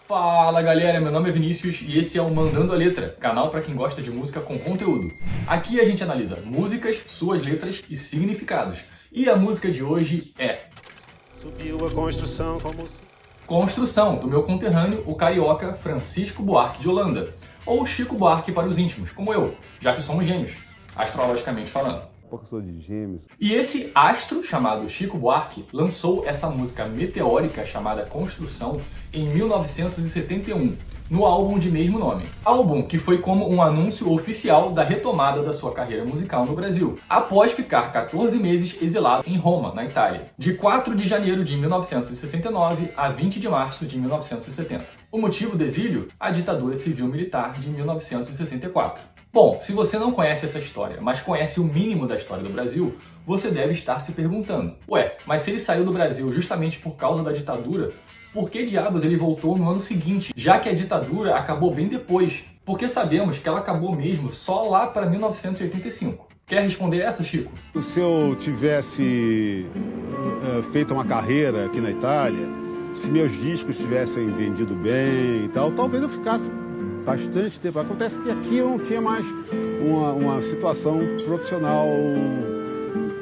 Fala galera, meu nome é Vinícius e esse é o Mandando a Letra, canal para quem gosta de música com conteúdo. Aqui a gente analisa músicas, suas letras e significados. E a música de hoje é Subiu a construção como... Construção, do meu conterrâneo, o carioca Francisco Buarque de Holanda, ou Chico Buarque para os íntimos, como eu, já que somos gêmeos, astrologicamente falando. Porque eu sou de Gêmeos. E esse astro, chamado Chico Buarque, lançou essa música meteórica chamada Construção em 1971, no álbum de mesmo nome. Álbum que foi como um anúncio oficial da retomada da sua carreira musical no Brasil, após ficar 14 meses exilado em Roma, na Itália, de 4 de janeiro de 1969 a 20 de março de 1970. O motivo do exílio? A ditadura civil-militar de 1964. Bom, se você não conhece essa história, mas conhece o mínimo da história do Brasil, você deve estar se perguntando: ué, mas se ele saiu do Brasil justamente por causa da ditadura, por que diabos ele voltou no ano seguinte, já que a ditadura acabou bem depois? Porque sabemos que ela acabou mesmo só lá para 1985. Quer responder essa, Chico? Se eu tivesse feito uma carreira aqui na Itália, se meus discos tivessem vendido bem e tal, talvez eu ficasse bastante tempo. Acontece que aqui eu não tinha mais uma situação profissional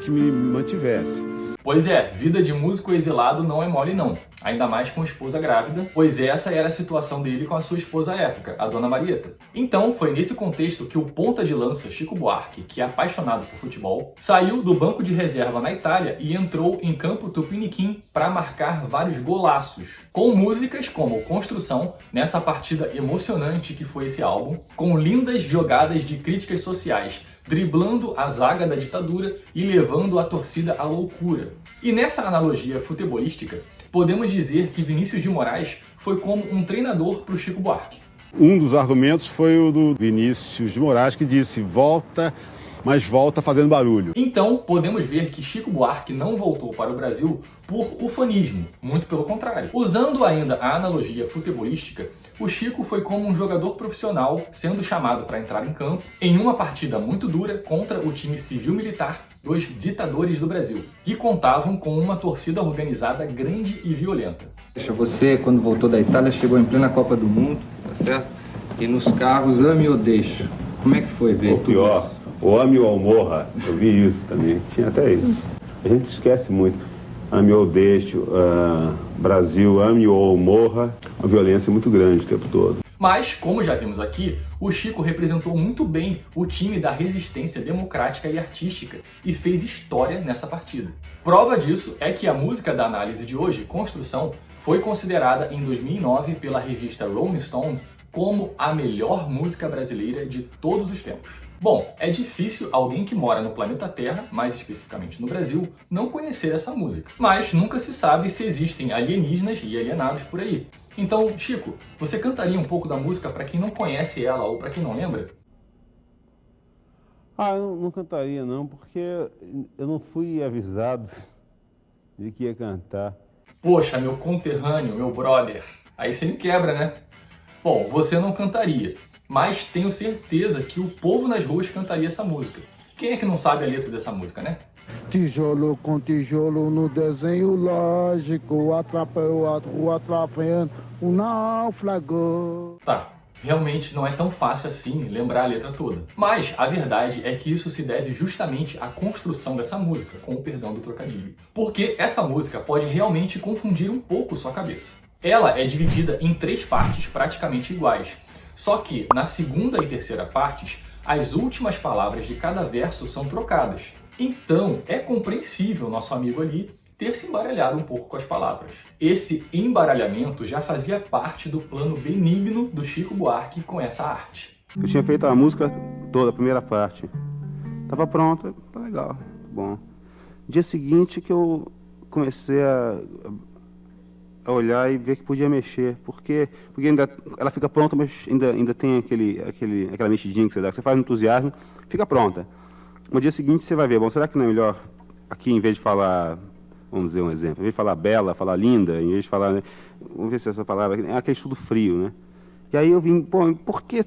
que me mantivesse. Pois é, vida de músico exilado não é mole não, ainda mais com esposa grávida, pois essa era a situação dele com a sua esposa à época, a Dona Marieta. Então foi nesse contexto que o ponta de lança Chico Buarque, que é apaixonado por futebol, saiu do banco de reserva na Itália e entrou em campo Tupiniquim para marcar vários golaços, com músicas como Construção, nessa partida emocionante que foi esse álbum, com lindas jogadas de críticas sociais, driblando a zaga da ditadura e levando a torcida à loucura. E nessa analogia futebolística, podemos dizer que Vinícius de Moraes foi como um treinador para o Chico Buarque. Um dos argumentos foi o do Vinícius de Moraes, que disse: volta, mas volta fazendo barulho. Então, podemos ver que Chico Buarque não voltou para o Brasil por ufanismo, muito pelo contrário. Usando ainda a analogia futebolística, o Chico foi como um jogador profissional sendo chamado para entrar em campo em uma partida muito dura contra o time civil-militar dos ditadores do Brasil, que contavam com uma torcida organizada grande e violenta. Você, quando voltou da Itália, chegou em plena Copa do Mundo, tá certo? E nos carros, ame ou deixo. Como é que foi ver Ou pior, o ame ou morra. Eu vi isso também, tinha até isso. A gente esquece muito. Ame ou deixe, Brasil, ame ou morra. A violência é muito grande o tempo todo. Mas, como já vimos aqui, o Chico representou muito bem o time da resistência democrática e artística e fez história nessa partida. Prova disso é que a música da análise de hoje, Construção, foi considerada em 2009 pela revista Rolling Stone como a melhor música brasileira de todos os tempos. Bom, é difícil alguém que mora no planeta Terra, mais especificamente no Brasil, não conhecer essa música. Mas nunca se sabe se existem alienígenas e alienados por aí. Então, Chico, você cantaria um pouco da música para quem não conhece ela ou para quem não lembra? Eu não cantaria não, porque eu não fui avisado de que ia cantar. Poxa, meu conterrâneo, meu brother, aí você me quebra, né? Bom, você não cantaria, mas tenho certeza que o povo nas ruas cantaria essa música. Quem é que não sabe a letra dessa música, né? Tijolo com tijolo no desenho lógico, atrapalhando o náufrago. Tá, realmente não é tão fácil assim lembrar a letra toda. Mas a verdade é que isso se deve justamente à construção dessa música, com o perdão do trocadilho. Porque essa música pode realmente confundir um pouco sua cabeça. Ela é dividida em 3 partes praticamente iguais. Só que na segunda e terceira partes, as últimas palavras de cada verso são trocadas. Então, é compreensível nosso amigo ali ter se embaralhado um pouco com as palavras. Esse embaralhamento já fazia parte do plano benigno do Chico Buarque com essa arte. Eu tinha feito a música toda, a primeira parte. Tava pronta, tá legal, bom. Dia seguinte que eu comecei a olhar e ver que podia mexer, porque ainda ela fica pronta, mas ainda tem aquela mexidinha que você dá, que você faz no entusiasmo, fica pronta. No dia seguinte você vai ver, bom, será que não é melhor aqui, em vez de falar, vamos dizer um exemplo, em vez de falar bela, falar linda, em vez de falar, né, vamos ver se essa palavra é aquele estudo frio, né? E aí eu vim, pô, por que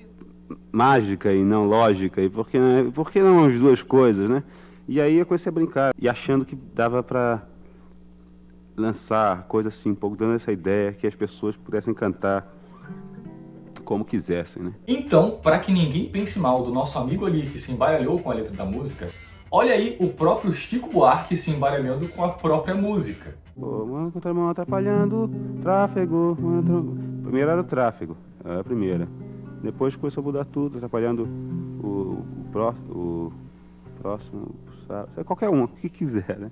mágica e não lógica, e por que não as duas coisas, né? E aí eu comecei a brincar, e achando que dava para lançar coisa assim, um pouco dando essa ideia que as pessoas pudessem cantar como quisessem, né? Então, para que ninguém pense mal do nosso amigo ali que se embaralhou com a letra da música, olha aí o próprio Chico Buarque se embaralhando com a própria música. Ô, mano, contramão atrapalhando, tráfego. Primeiro era o tráfego, era a primeira. Depois começou a mudar tudo, atrapalhando o próximo, sabe? Qualquer um, o que quiser, né?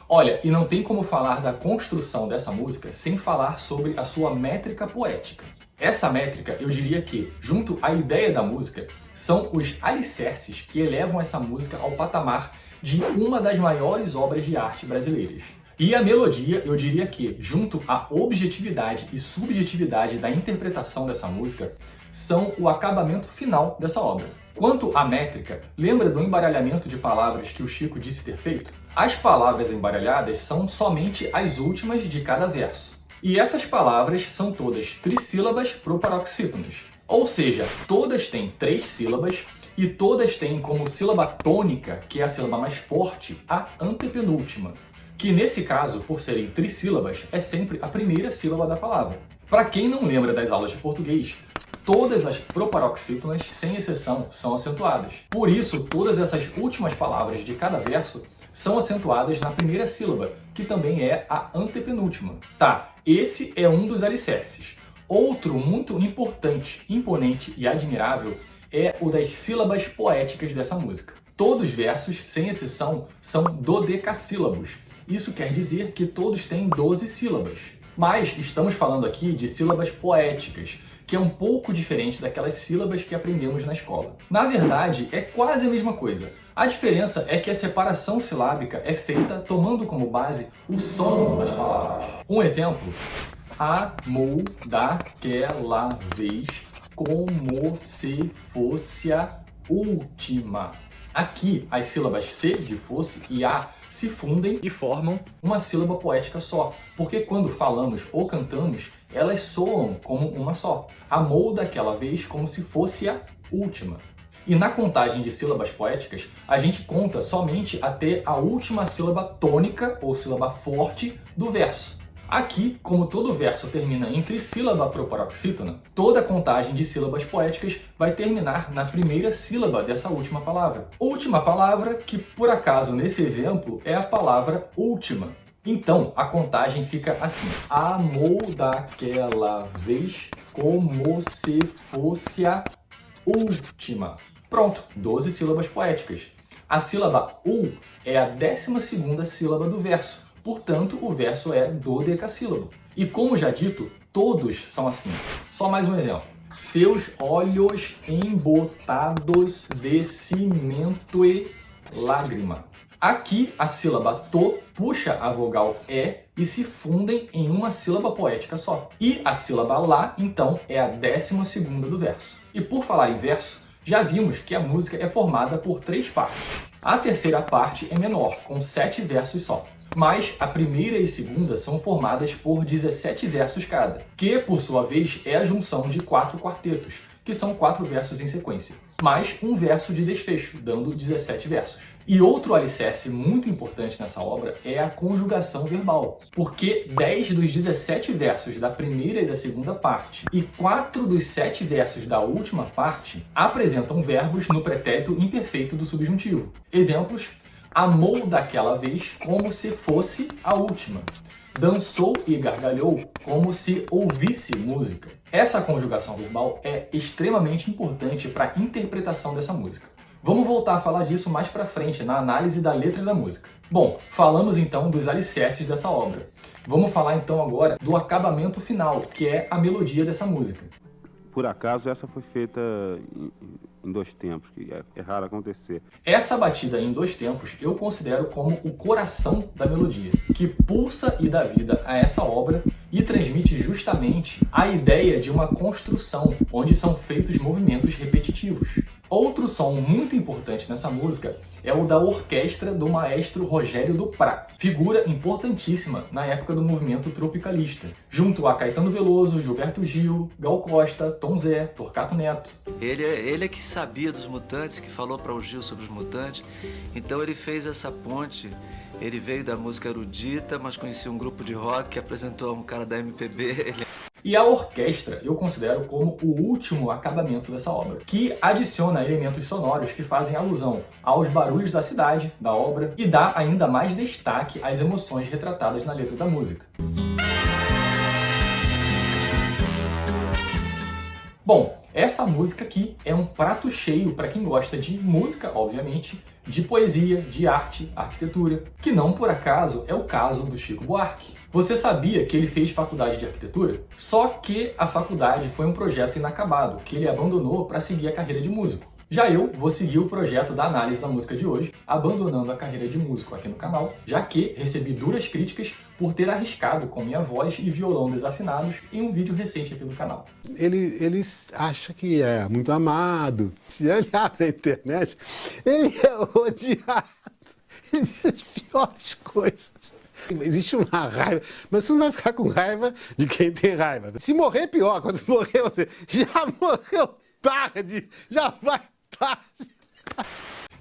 Olha, e não tem como falar da construção dessa música sem falar sobre a sua métrica poética. Essa métrica, eu diria que, junto à ideia da música, são os alicerces que elevam essa música ao patamar de uma das maiores obras de arte brasileiras. E a melodia, eu diria que, junto à objetividade e subjetividade da interpretação dessa música, são o acabamento final dessa obra. Quanto à métrica, lembra do embaralhamento de palavras que o Chico disse ter feito? As palavras embaralhadas são somente as últimas de cada verso. E essas palavras são todas trissílabas proparoxítonas. Ou seja, todas têm 3 sílabas e todas têm como sílaba tônica, que é a sílaba mais forte, a antepenúltima. Que nesse caso, por serem trissílabas, é sempre a primeira sílaba da palavra. Para quem não lembra das aulas de português, todas as proparoxítonas, sem exceção, são acentuadas. Por isso, todas essas últimas palavras de cada verso são acentuadas na primeira sílaba, que também é a antepenúltima. Tá, esse é um dos alicerces. Outro muito importante, imponente e admirável é o das sílabas poéticas dessa música. Todos os versos, sem exceção, são dodecassílabos. Isso quer dizer que todos têm 12 sílabas. Mas estamos falando aqui de sílabas poéticas, que é um pouco diferente daquelas sílabas que aprendemos na escola. Na verdade, é quase a mesma coisa. A diferença é que a separação silábica é feita tomando como base o som das palavras. Um exemplo: amou daquela vez como se fosse a última. Aqui, as sílabas se de fosse e a se fundem e formam uma sílaba poética só, porque quando falamos ou cantamos, elas soam como uma só. Amou daquela vez como se fosse a última. E na contagem de sílabas poéticas, a gente conta somente até a última sílaba tônica ou sílaba forte do verso. Aqui, como todo verso termina em trissílaba proparoxítona, toda a contagem de sílabas poéticas vai terminar na primeira sílaba dessa última palavra. Última palavra que, por acaso, nesse exemplo, é a palavra última. Então, a contagem fica assim: amou daquela vez como se fosse a última. Pronto, 12 sílabas poéticas. A sílaba U é a 12ª sílaba do verso. Portanto, o verso é dodecassílabo. E como já dito, todos são assim. Só mais um exemplo. Seus olhos embotados de cimento e lágrima. Aqui, a sílaba to puxa a vogal e se fundem em uma sílaba poética só. E a sílaba lá, então, é a 12ª do verso. E por falar em verso, já vimos que a música é formada por 3 partes. A terceira parte é menor, com 7 versos só. Mas a primeira e segunda são formadas por 17 versos cada, que, por sua vez, é a junção de 4 quartetos, que são 4 versos em sequência, mais um verso de desfecho, dando 17 versos. E outro alicerce muito importante nessa obra é a conjugação verbal, porque 10 dos 17 versos da primeira e da segunda parte e 4 dos 7 versos da última parte apresentam verbos no pretérito imperfeito do subjuntivo. Exemplos: amou daquela vez como se fosse a última. Dançou e gargalhou como se ouvisse música. Essa conjugação verbal é extremamente importante para a interpretação dessa música. Vamos voltar a falar disso mais para frente, na análise da letra da música. Bom, falamos então dos alicerces dessa obra. Vamos falar então agora do acabamento final, que é a melodia dessa música. Por acaso, essa foi feita em 2 tempos, que é raro acontecer. Essa batida em 2 tempos eu considero como o coração da melodia, que pulsa e dá vida a essa obra e transmite justamente a ideia de uma construção, onde são feitos movimentos repetitivos. Outro som muito importante nessa música é o da orquestra do maestro Rogério Duprat, figura importantíssima na época do movimento tropicalista, junto a Caetano Veloso, Gilberto Gil, Gal Costa, Tom Zé, Torquato Neto. Ele é que sabia dos Mutantes, que falou para o Gil sobre os Mutantes, então ele fez essa ponte Ele veio da música erudita, mas conhecia um grupo de rock que apresentou um cara da MPB. E a orquestra eu considero como o último acabamento dessa obra, que adiciona elementos sonoros que fazem alusão aos barulhos da cidade, da obra, e dá ainda mais destaque às emoções retratadas na letra da música. Bom, essa música aqui é um prato cheio para quem gosta de música, obviamente, de poesia, de arte, arquitetura, que não por acaso é o caso do Chico Buarque. Você sabia que ele fez faculdade de arquitetura? Só que a faculdade foi um projeto inacabado, que ele abandonou para seguir a carreira de músico. Já eu vou seguir o projeto da análise da música de hoje, abandonando a carreira de músico aqui no canal, já que recebi duras críticas por ter arriscado com minha voz e violão desafinados em um vídeo recente aqui do canal. Ele acha que é muito amado. Se olhar na internet, ele é odiado. Ele diz as piores coisas. Existe uma raiva, mas você não vai ficar com raiva de quem tem raiva. Se morrer, pior. Quando morrer, você já morreu tarde, já vai tarde.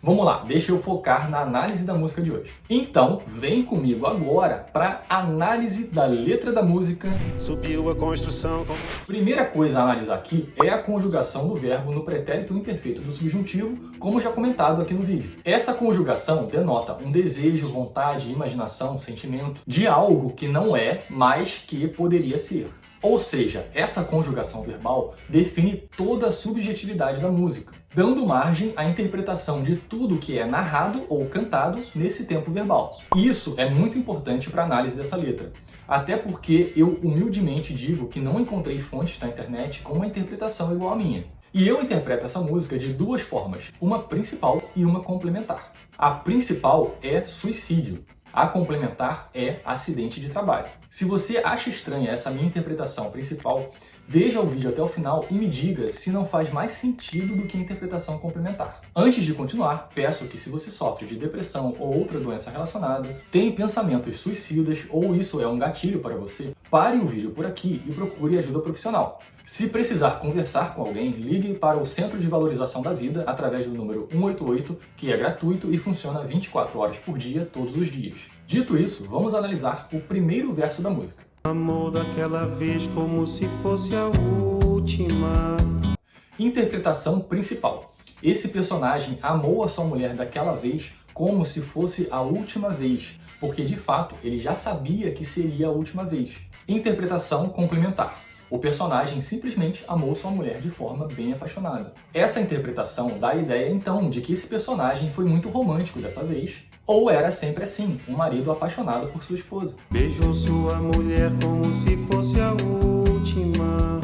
Vamos lá, deixa eu focar na análise da música de hoje. Então, vem comigo agora para análise da letra da música. Subiu a construção como... Primeira coisa a analisar aqui é a conjugação do verbo no pretérito imperfeito do subjuntivo, como já comentado aqui no vídeo. Essa conjugação denota um desejo, vontade, imaginação, sentimento de algo que não é, mas que poderia ser. Ou seja, essa conjugação verbal define toda a subjetividade da música, dando margem à interpretação de tudo que é narrado ou cantado nesse tempo verbal. Isso é muito importante para a análise dessa letra, até porque eu humildemente digo que não encontrei fontes na internet com uma interpretação igual à minha. E eu interpreto essa música de duas formas, uma principal e uma complementar. A principal é suicídio. A complementar é acidente de trabalho. Se você acha estranha essa minha interpretação principal, veja o vídeo até o final e me diga se não faz mais sentido do que a interpretação complementar. Antes de continuar, peço que se você sofre de depressão ou outra doença relacionada, tem pensamentos suicidas ou isso é um gatilho para você, pare o vídeo por aqui e procure ajuda profissional. Se precisar conversar com alguém, ligue para o Centro de Valorização da Vida através do número 188, que é gratuito e funciona 24 horas por dia, todos os dias. Dito isso, vamos analisar o primeiro verso da música. Amor daquela vez como se fosse a última. Interpretação principal. Esse personagem amou a sua mulher daquela vez como se fosse a última vez, porque de fato ele já sabia que seria a última vez. Interpretação complementar. O personagem simplesmente amou sua mulher de forma bem apaixonada. Essa interpretação dá a ideia então de que esse personagem foi muito romântico dessa vez, ou era sempre assim, um marido apaixonado por sua esposa. Beijou sua mulher como se fosse a última.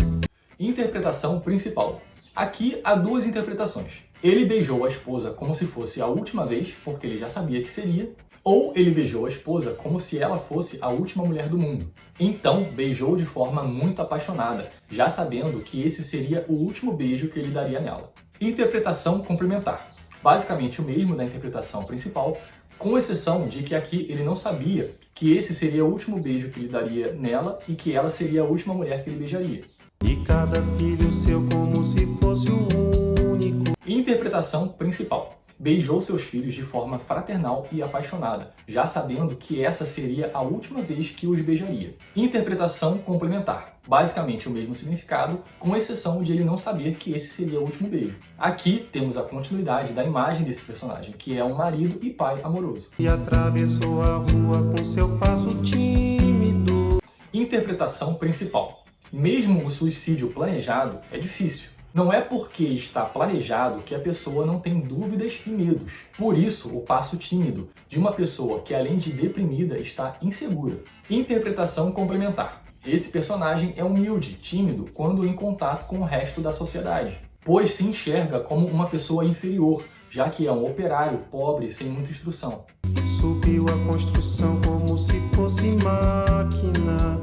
Interpretação principal. Aqui há duas interpretações. Ele beijou a esposa como se fosse a última vez, porque ele já sabia que seria, ou ele beijou a esposa como se ela fosse a última mulher do mundo. Então, beijou de forma muito apaixonada, já sabendo que esse seria o último beijo que ele daria nela. Interpretação complementar. Basicamente o mesmo da interpretação principal, com exceção de que aqui ele não sabia que esse seria o último beijo que ele daria nela e que ela seria a última mulher que ele beijaria. E cada filho seu como se fosse o único. Interpretação principal. Beijou seus filhos de forma fraternal e apaixonada, já sabendo que essa seria a última vez que os beijaria. Interpretação complementar. Basicamente o mesmo significado, com exceção de ele não saber que esse seria o último beijo. Aqui temos a continuidade da imagem desse personagem, que é um marido e pai amoroso. E atravessou a rua com seu passo tímido. Interpretação principal. Mesmo o suicídio planejado é difícil. Não é porque está planejado que a pessoa não tem dúvidas e medos. Por isso, o passo tímido de uma pessoa que, além de deprimida, está insegura. Interpretação complementar. Esse personagem é humilde, tímido, quando em contato com o resto da sociedade, pois se enxerga como uma pessoa inferior, já que é um operário pobre sem muita instrução. Subiu a construção como se fosse máquina.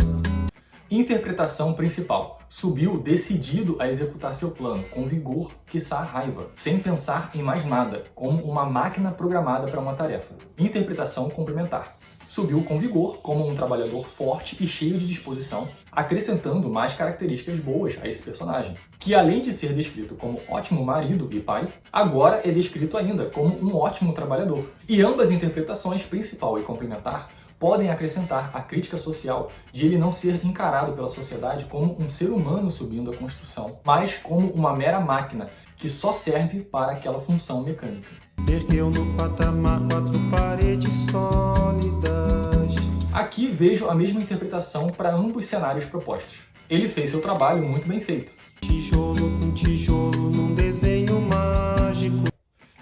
Interpretação principal. Subiu decidido a executar seu plano, com vigor, quiçá raiva, sem pensar em mais nada, como uma máquina programada para uma tarefa. Interpretação complementar. subiu com vigor como um trabalhador forte e cheio de disposição, acrescentando mais características boas a esse personagem, que além de ser descrito como ótimo marido e pai, agora é descrito ainda como um ótimo trabalhador. E ambas interpretações, principal e complementar, podem acrescentar a crítica social de ele não ser encarado pela sociedade como um ser humano subindo a construção, mas como uma mera máquina que só serve para aquela função mecânica. Ergueu no patamar 4 paredes sólidas. Aqui vejo a mesma interpretação para ambos cenários propostos. Ele fez seu trabalho muito bem feito. Tijolo com tijolo num desenho mágico.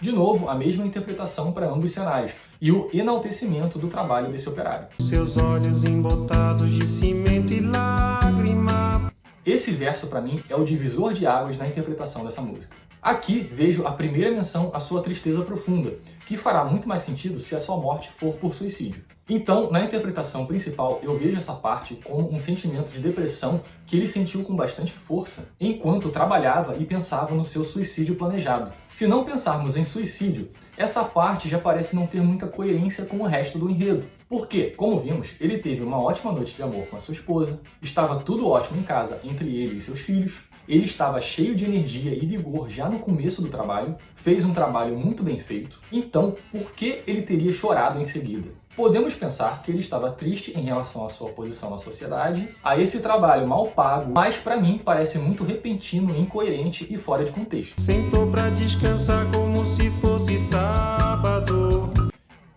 De novo, a mesma interpretação para ambos cenários e o enaltecimento do trabalho desse operário. Seus olhos embotados de cimento e lágrima. Esse verso, para mim, é o divisor de águas na interpretação dessa música. Aqui vejo a primeira menção à sua tristeza profunda, que fará muito mais sentido se a sua morte for por suicídio. Então, na interpretação principal, eu vejo essa parte como um sentimento de depressão que ele sentiu com bastante força, enquanto trabalhava e pensava no seu suicídio planejado. Se não pensarmos em suicídio, essa parte já parece não ter muita coerência com o resto do enredo. Porque, como vimos, ele teve uma ótima noite de amor com a sua esposa, estava tudo ótimo em casa entre ele e seus filhos, ele estava cheio de energia e vigor já no começo do trabalho, fez um trabalho muito bem feito, então por que ele teria chorado em seguida? Podemos pensar que ele estava triste em relação à sua posição na sociedade, a esse trabalho mal pago, mas para mim parece muito repentino, incoerente e fora de contexto. Sentou pra descansar como se fosse sábado.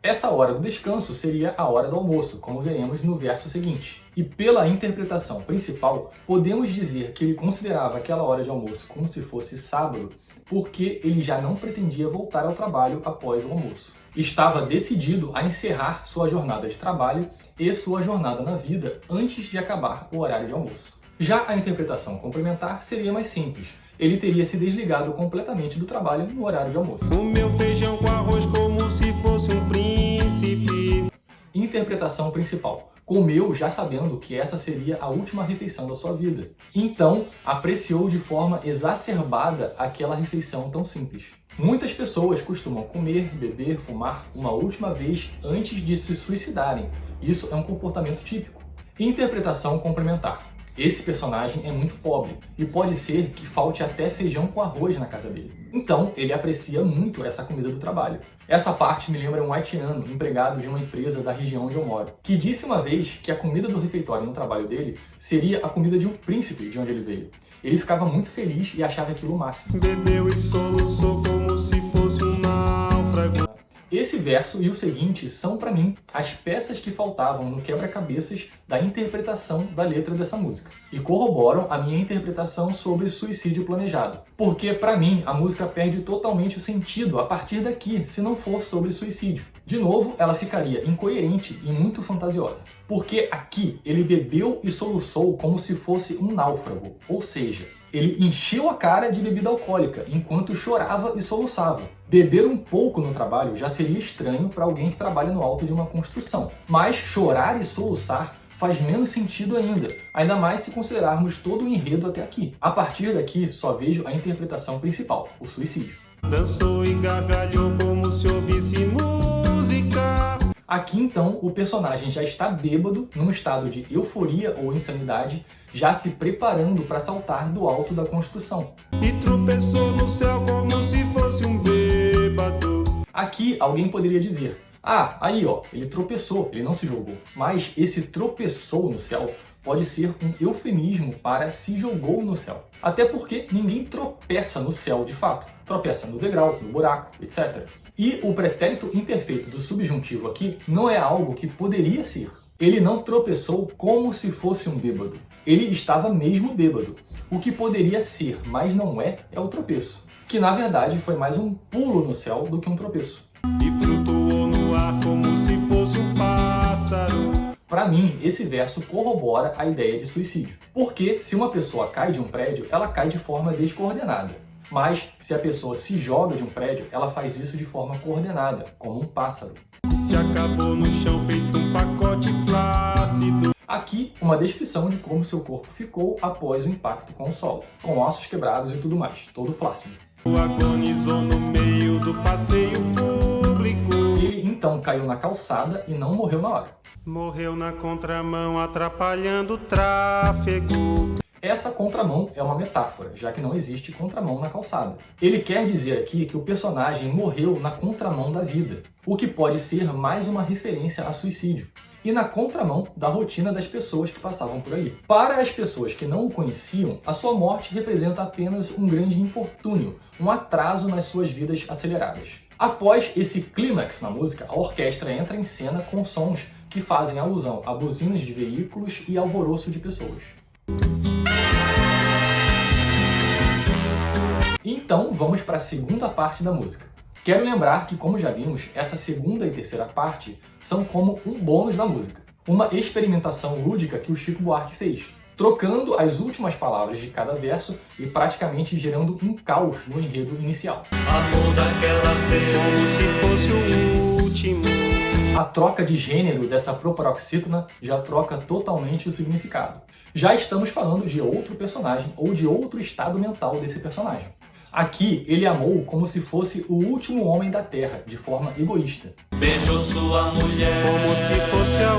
Essa hora do descanso seria a hora do almoço, como veremos no verso seguinte. E pela interpretação principal, podemos dizer que ele considerava aquela hora de almoço como se fosse sábado, porque ele já não pretendia voltar ao trabalho após o almoço. Estava decidido a encerrar sua jornada de trabalho e sua jornada na vida antes de acabar o horário de almoço. Já a interpretação complementar seria mais simples. Ele teria se desligado completamente do trabalho no horário de almoço. O meu feijão com arroz como se fosse um príncipe. Interpretação principal. Comeu já sabendo que essa seria a última refeição da sua vida. Então, apreciou de forma exacerbada aquela refeição tão simples. Muitas pessoas costumam comer, beber, fumar uma última vez antes de se suicidarem. Isso é um comportamento típico. Interpretação complementar. Esse personagem é muito pobre e pode ser que falte até feijão com arroz na casa dele. Então, ele aprecia muito essa comida do trabalho. Essa parte me lembra um haitiano, empregado de uma empresa da região onde eu moro, que disse uma vez que a comida do refeitório no trabalho dele seria a comida de um príncipe de onde ele veio. Ele ficava muito feliz e achava aquilo o máximo. Bebeu e soluçou como se fosse um náufrago. Esse verso e o seguinte são, para mim, as peças que faltavam no quebra-cabeças da interpretação da letra dessa música. E corroboram a minha interpretação sobre suicídio planejado. Porque, para mim, a música perde totalmente o sentido a partir daqui, se não for sobre suicídio. De novo, ela ficaria incoerente e muito fantasiosa. Porque aqui ele bebeu e soluçou como se fosse um náufrago, ou seja, ele encheu a cara de bebida alcoólica enquanto chorava e soluçava. Beber um pouco no trabalho já seria estranho para alguém que trabalha no alto de uma construção. Mas chorar e soluçar faz menos sentido ainda mais se considerarmos todo o enredo até aqui. A partir daqui, só vejo a interpretação principal, o suicídio. Dançou e gargalhou como se ouvisse música. Aqui, então, o personagem já está bêbado, num estado de euforia ou insanidade, já se preparando para saltar do alto da construção. E tropeçou no céu como se fosse um bêbado. Aqui, alguém poderia dizer, ah, aí ó, ele tropeçou, ele não se jogou. Mas esse tropeçou no céu pode ser um eufemismo para se jogou no céu. Até porque ninguém tropeça no céu de fato. Tropeça no degrau, no buraco, etc. E o pretérito imperfeito do subjuntivo aqui não é algo que poderia ser. Ele não tropeçou como se fosse um bêbado. Ele estava mesmo bêbado. O que poderia ser, mas não é o tropeço. Que na verdade foi mais um pulo no céu do que um tropeço. E flutuou no ar como se fosse um pássaro. Para mim, esse verso corrobora a ideia de suicídio. Porque se uma pessoa cai de um prédio, ela cai de forma descoordenada. Mas se a pessoa se joga de um prédio, ela faz isso de forma coordenada, como um pássaro. E se acabou no chão feito um pacote flácido. Aqui, uma descrição de como seu corpo ficou após o impacto com o solo, com ossos quebrados e tudo mais, todo flácido. Agonizou no meio do passeio público. Ele então caiu na calçada e não morreu na hora. Morreu na contramão atrapalhando o tráfego. Essa contramão é uma metáfora, já que não existe contramão na calçada. Ele quer dizer aqui que o personagem morreu na contramão da vida, o que pode ser mais uma referência a suicídio, e na contramão da rotina das pessoas que passavam por ali. Para as pessoas que não o conheciam, a sua morte representa apenas um grande infortúnio, um atraso nas suas vidas aceleradas. Após esse clímax na música, a orquestra entra em cena com sons que fazem alusão a buzinas de veículos e alvoroço de pessoas. Então, vamos para a segunda parte da música. Quero lembrar que, como já vimos, essa segunda e terceira parte são como um bônus da música. Uma experimentação lúdica que o Chico Buarque fez, trocando as últimas palavras de cada verso e praticamente gerando um caos no enredo inicial. Amor daquela vez, como se fosse o último. A troca de gênero dessa proparoxítona já troca totalmente o significado. Já estamos falando de outro personagem ou de outro estado mental desse personagem. Aqui, ele amou como se fosse o último homem da Terra, de forma egoísta. Beijou sua mulher, como se fosse a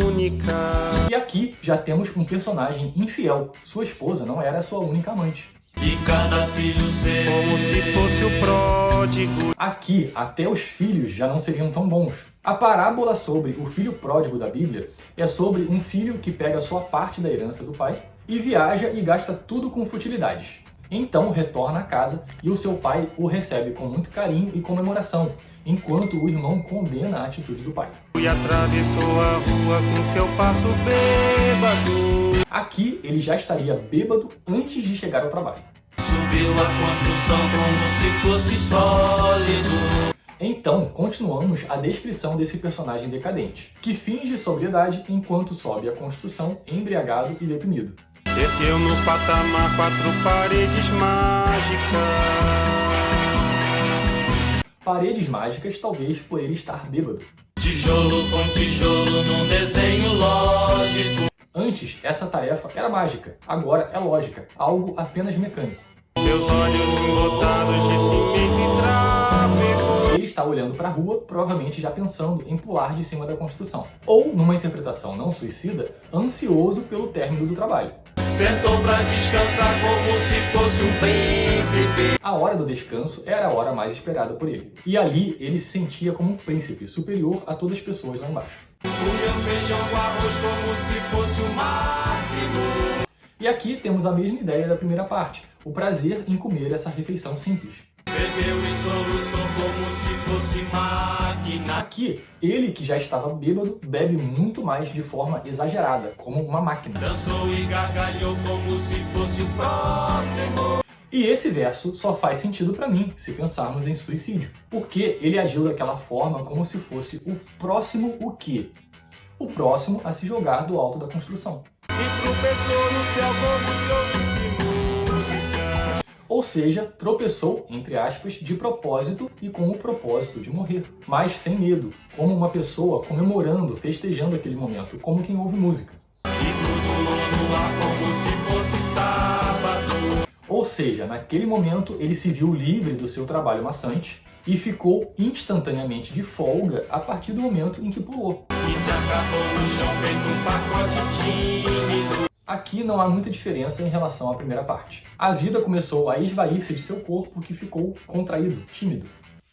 única. E aqui já temos um personagem infiel. Sua esposa não era sua única amante. E cada filho ser, como se fosse o pródigo. Aqui, até os filhos já não seriam tão bons. A parábola sobre o filho pródigo da Bíblia é sobre um filho que pega sua parte da herança do pai e viaja e gasta tudo com futilidades. Então retorna à casa e o seu pai o recebe com muito carinho e comemoração, enquanto o irmão condena a atitude do pai. E atravessou a rua com seu passo bêbado. Aqui ele já estaria bêbado antes de chegar ao trabalho. Subiu a construção como se fosse sólido. Então, continuamos a descrição desse personagem decadente, que finge sobriedade enquanto sobe a construção embriagado e deprimido. Ergueu no patamar 4 paredes mágicas. Paredes mágicas, talvez por ele estar bêbado. Tijolo com tijolo num desenho lógico. Antes, essa tarefa era mágica, agora é lógica, algo apenas mecânico. Seus olhos embotados de cimento e tráfego. Ele está olhando para a rua, provavelmente já pensando em pular de cima da construção. Ou, numa interpretação não suicida, ansioso pelo término do trabalho. Sentou pra descansar como se fosse um príncipe. A hora do descanso era a hora mais esperada por ele. E ali ele se sentia como um príncipe, superior a todas as pessoas lá embaixo. Comeu feijão com arroz como se fosse o máximo. E aqui temos a mesma ideia da primeira parte, o prazer em comer essa refeição simples. Bebeu e soluçou como se fosse máquina. Aqui, ele que já estava bêbado, bebe muito mais de forma exagerada, como uma máquina. Dançou e gargalhou como se fosse o próximo. E esse verso só faz sentido para mim, se pensarmos em suicídio. Porque ele agiu daquela forma como se fosse o próximo o quê? O próximo a se jogar do alto da construção. E tropeçou no céu como se ouvisse música. Ou seja, tropeçou, entre aspas, de propósito e com o propósito de morrer. Mas sem medo, como uma pessoa comemorando, festejando aquele momento, como quem ouve música. E flutuou no ar como se fosse sábado. Ou seja, naquele momento ele se viu livre do seu trabalho maçante e ficou instantaneamente de folga a partir do momento em que pulou. E se acabou no chão feito um pacote tímido. Aqui não há muita diferença em relação à primeira parte. A vida começou a esvair-se de seu corpo, que ficou contraído, tímido.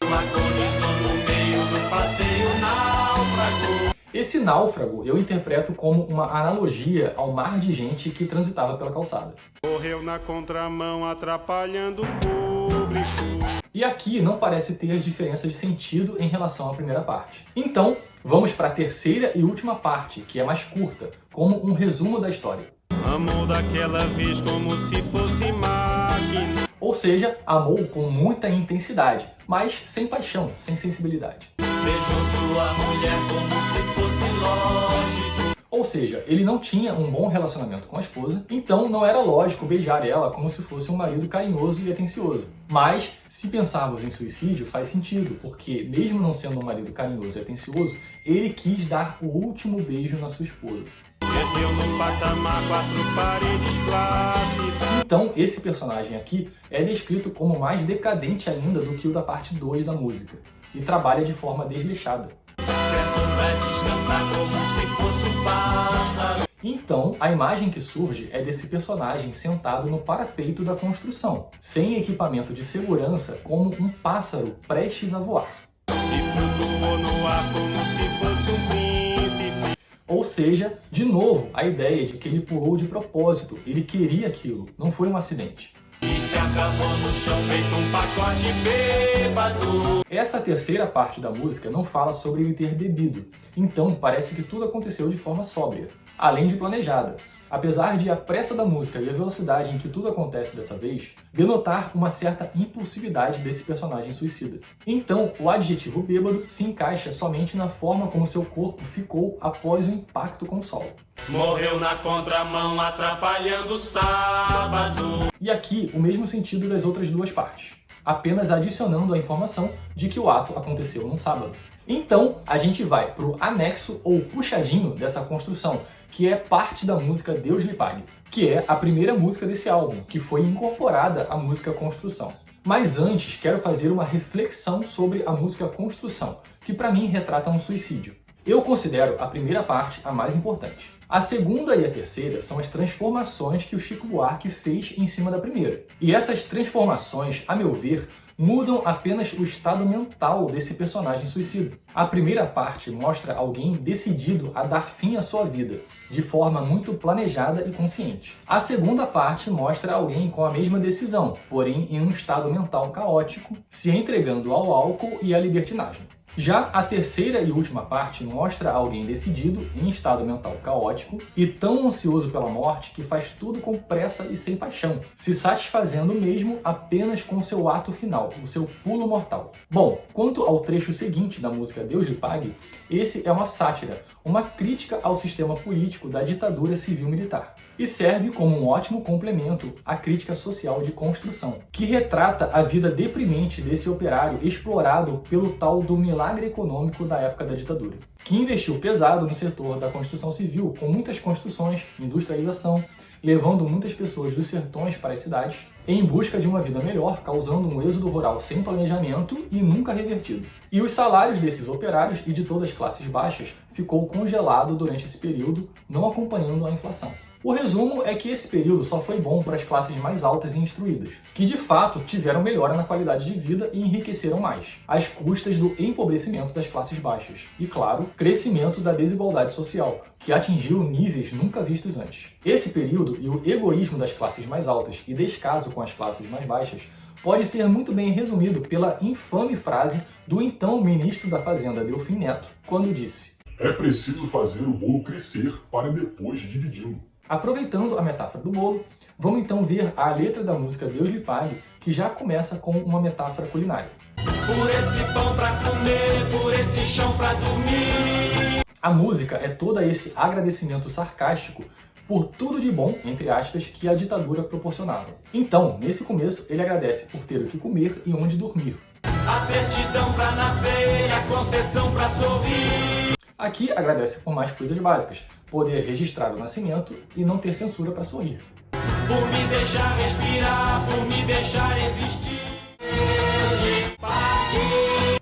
Agonizou no meio do passeio náufrago. Esse náufrago eu interpreto como uma analogia ao mar de gente que transitava pela calçada. Correu na contramão atrapalhando o público. E aqui não parece ter diferença de sentido em relação à primeira parte. Então, vamos para a terceira e última parte, que é mais curta, como um resumo da história. Amou daquela vez como se fosse máquina. Ou seja, amou com muita intensidade, mas sem paixão, sem sensibilidade. Beijou sua mulher como se fosse lógico. Ou seja, ele não tinha um bom relacionamento com a esposa, então não era lógico beijar ela como se fosse um marido carinhoso e atencioso. Mas, se pensarmos em suicídio, faz sentido, porque mesmo não sendo um marido carinhoso e atencioso, ele quis dar o último beijo na sua esposa. Ergueu no patamar 4 paredes flácidas. Então, esse personagem aqui é descrito como mais decadente ainda do que o da parte 2 da música, e trabalha de forma desleixada. Sentou pra descansar ar como se fosse um pássaro. Então, a imagem que surge é desse personagem sentado no parapeito da construção, sem equipamento de segurança, como um pássaro prestes a voar. E flutuou no ar como se fosse um príncipe. Ou seja, de novo, a ideia de que ele pulou de propósito, ele queria aquilo, não foi um acidente. E se acabou no chão feito um pacote bêbado. Essa terceira parte da música não fala sobre ele ter bebido, então parece que tudo aconteceu de forma sóbria, além de planejada. Apesar de a pressa da música e a velocidade em que tudo acontece dessa vez, denotar uma certa impulsividade desse personagem suicida. Então, o adjetivo bêbado se encaixa somente na forma como seu corpo ficou após o impacto com o solo. Morreu na contramão atrapalhando o sábado. E aqui, o mesmo sentido das outras duas partes, apenas adicionando a informação de que o ato aconteceu num sábado. Então, a gente vai para o anexo ou puxadinho dessa construção, que é parte da música Deus lhe pague, que é a primeira música desse álbum, que foi incorporada à música Construção. Mas antes, quero fazer uma reflexão sobre a música Construção, que para mim retrata um suicídio. Eu considero a primeira parte a mais importante. A segunda e a terceira são as transformações que o Chico Buarque fez em cima da primeira. E essas transformações, a meu ver, mudam apenas o estado mental desse personagem suicida. A primeira parte mostra alguém decidido a dar fim à sua vida, de forma muito planejada e consciente. A segunda parte mostra alguém com a mesma decisão, porém em um estado mental caótico, se entregando ao álcool e à libertinagem. Já a terceira e última parte mostra alguém decidido, em estado mental caótico, e tão ansioso pela morte que faz tudo com pressa e sem paixão, se satisfazendo mesmo apenas com seu ato final, o seu pulo mortal. Bom, quanto ao trecho seguinte da música Deus lhe pague, esse é uma sátira, uma crítica ao sistema político da ditadura civil-militar, e serve como um ótimo complemento à crítica social de Construção, que retrata a vida deprimente desse operário explorado pelo tal do milagre econômico da época da ditadura, que investiu pesado no setor da construção civil, com muitas construções, industrialização, levando muitas pessoas dos sertões para as cidades, em busca de uma vida melhor, causando um êxodo rural sem planejamento e nunca revertido. E os salários desses operários e de todas as classes baixas ficou congelado durante esse período, não acompanhando a inflação. O resumo é que esse período só foi bom para as classes mais altas e instruídas, que de fato tiveram melhora na qualidade de vida e enriqueceram mais, às custas do empobrecimento das classes baixas e, claro, crescimento da desigualdade social, que atingiu níveis nunca vistos antes. Esse período e o egoísmo das classes mais altas e descaso com as classes mais baixas pode ser muito bem resumido pela infame frase do então ministro da Fazenda, Delfim Neto, quando disse: "É preciso fazer o bolo crescer para depois dividi-lo." Aproveitando a metáfora do bolo, vamos então ver a letra da música Deus lhe pague, que já começa com uma metáfora culinária. Por esse pão pra comer, por esse chão pra dormir. A música é todo esse agradecimento sarcástico por tudo de bom, entre aspas, que a ditadura proporcionava. Então, nesse começo, ele agradece por ter o que comer e onde dormir. A certidão pra nascer, a concessão pra sorrir. Aqui agradece por mais coisas básicas, poder registrar o nascimento e não ter censura para sorrir. Por me deixar respirar, por me deixar existir.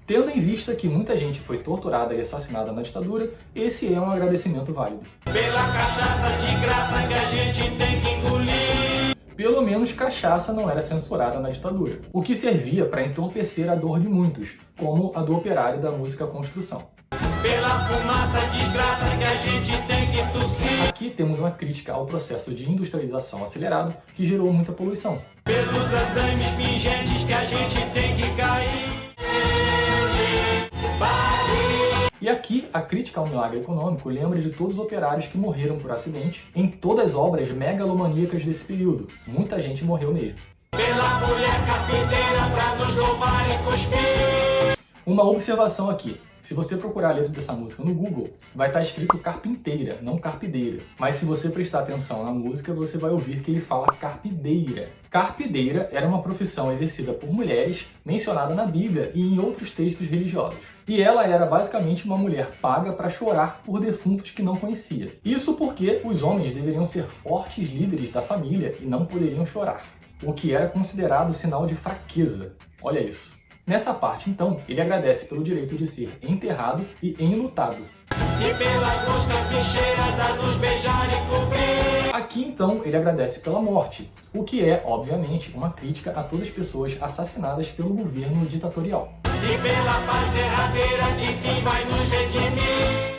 Tendo em vista que muita gente foi torturada e assassinada na ditadura, esse é um agradecimento válido. Pela cachaça de graça que a gente tem que engolir. Pelo menos cachaça não era censurada na ditadura, o que servia para entorpecer a dor de muitos, como a do operário da música Construção. Pela fumaça desgraça que a gente tem que tossir. Aqui temos uma crítica ao processo de industrialização acelerado que gerou muita poluição. Pelos andames pingentes que a gente tem que cair. E aqui a crítica ao milagre econômico lembra de todos os operários que morreram por acidente em todas as obras megalomaníacas desse período. Muita gente morreu mesmo. Pela mulher carpinteira pra nos louvar e cuspir. Uma observação aqui. Se você procurar a letra dessa música no Google, vai estar escrito carpinteira, não carpideira. Mas se você prestar atenção na música, você vai ouvir que ele fala carpideira. Carpideira era uma profissão exercida por mulheres, mencionada na Bíblia e em outros textos religiosos. E ela era basicamente uma mulher paga para chorar por defuntos que não conhecia. Isso porque os homens deveriam ser fortes líderes da família e não poderiam chorar, o que era considerado sinal de fraqueza. Olha isso. Nessa parte, então, ele agradece pelo direito de ser enterrado e enlutado. E pelas moscas bicheiras a nos beijar e cobrir. Aqui então ele agradece pela morte, o que é, obviamente, uma crítica a todas as pessoas assassinadas pelo governo ditatorial. E pela paz derradeira que fim vai nos redimir.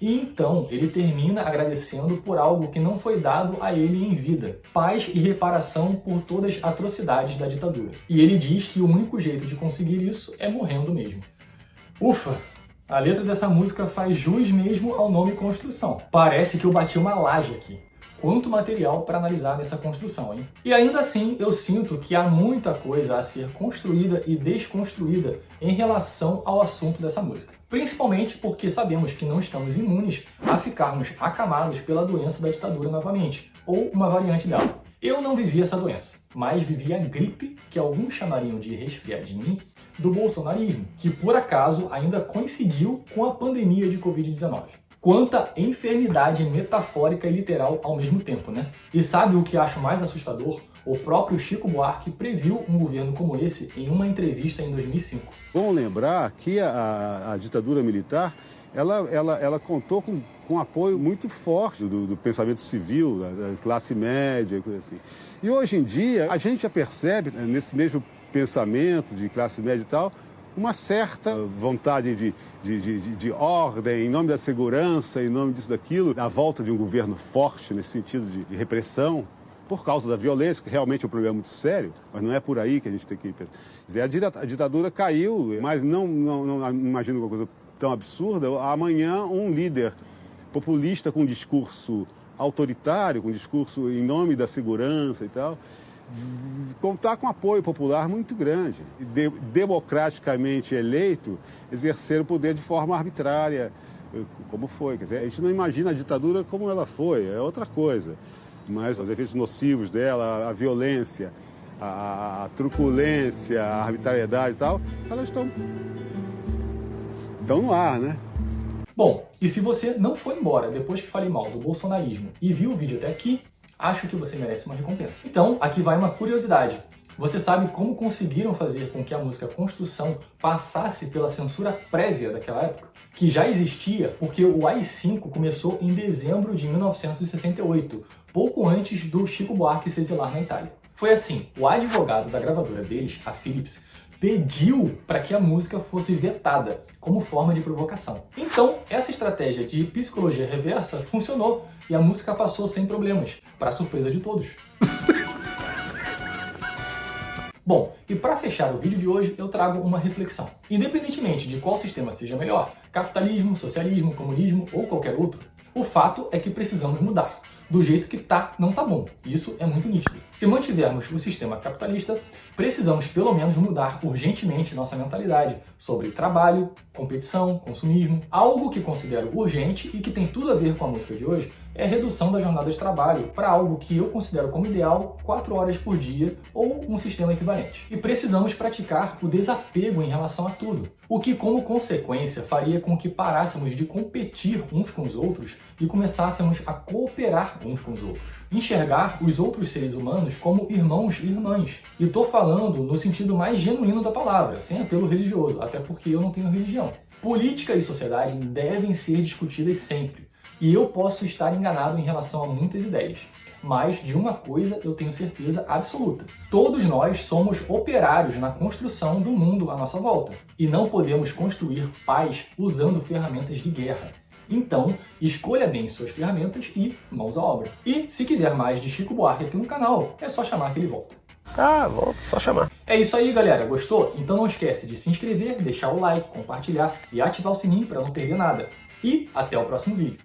E então ele termina agradecendo por algo que não foi dado a ele em vida: paz e reparação por todas as atrocidades da ditadura. E ele diz que o único jeito de conseguir isso é morrendo mesmo. Ufa! A letra dessa música faz jus mesmo ao nome Construção. Parece que eu bati uma laje aqui. Quanto material para analisar nessa construção, hein? E ainda assim, eu sinto que há muita coisa a ser construída e desconstruída em relação ao assunto dessa música. Principalmente porque sabemos que não estamos imunes a ficarmos acamados pela doença da ditadura novamente, ou uma variante dela. Eu não vivi essa doença, mas vivi a gripe, que alguns chamariam de resfriadinho, do bolsonarismo, que por acaso ainda coincidiu com a pandemia de Covid-19. Quanta enfermidade metafórica e literal ao mesmo tempo, né? E sabe o que acho mais assustador? O próprio Chico Buarque previu um governo como esse em uma entrevista em 2005. Bom lembrar que a ditadura militar, ela contou com apoio muito forte do pensamento civil, da classe média, coisa assim. E hoje em dia, a gente já percebe, nesse mesmo pensamento de classe média e tal, uma certa vontade de ordem, em nome da segurança, em nome disso, daquilo, a volta de um governo forte nesse sentido de repressão, por causa da violência, que realmente é um problema muito sério, mas não é por aí que a gente tem que pensar. Quer dizer, a ditadura caiu, mas não imagino uma coisa tão absurda. Amanhã, um líder populista com um discurso autoritário, com um discurso em nome da segurança e tal, contar com apoio popular muito grande. Democraticamente eleito, exercer o poder de forma arbitrária, como foi. Quer dizer, a gente não imagina a ditadura como ela foi, é outra coisa. Mas os efeitos nocivos dela, a violência, a truculência, a arbitrariedade e tal, elas estão no ar, né? Bom, e se você não foi embora depois que falei mal do bolsonarismo e viu o vídeo até aqui, acho que você merece uma recompensa. Então, aqui vai uma curiosidade. Você sabe como conseguiram fazer com que a música Construção passasse pela censura prévia daquela época? Que já existia porque o AI-5 começou em dezembro de 1968, pouco antes do Chico Buarque se exilar na Itália. Foi assim, o advogado da gravadora deles, a Philips, pediu para que a música fosse vetada, como forma de provocação. Então, essa estratégia de psicologia reversa funcionou e a música passou sem problemas, para surpresa de todos. Bom, e para fechar o vídeo de hoje, eu trago uma reflexão. Independentemente de qual sistema seja melhor, capitalismo, socialismo, comunismo ou qualquer outro, o fato é que precisamos mudar. Do jeito que tá, não tá bom. Isso é muito nítido. Se mantivermos o sistema capitalista, precisamos pelo menos mudar urgentemente nossa mentalidade sobre trabalho, competição, consumismo. Algo que considero urgente e que tem tudo a ver com a música de hoje é a redução da jornada de trabalho para algo que eu considero como ideal 4 horas por dia ou um sistema equivalente. E precisamos praticar o desapego em relação a tudo, o que como consequência faria com que parássemos de competir uns com os outros e começássemos a cooperar uns com os outros. Enxergar os outros seres humanos como irmãos e irmãs. E estou falando no sentido mais genuíno da palavra, sem apelo religioso, até porque eu não tenho religião. Política e sociedade devem ser discutidas sempre. E eu posso estar enganado em relação a muitas ideias, mas de uma coisa eu tenho certeza absoluta. Todos nós somos operários na construção do mundo à nossa volta. E não podemos construir paz usando ferramentas de guerra. Então, escolha bem suas ferramentas e mãos à obra. E se quiser mais de Chico Buarque aqui no canal, é só chamar que ele volta. Volta, só chamar. É isso aí, galera. Gostou? Então não esquece de se inscrever, deixar o like, compartilhar e ativar o sininho para não perder nada. E até o próximo vídeo.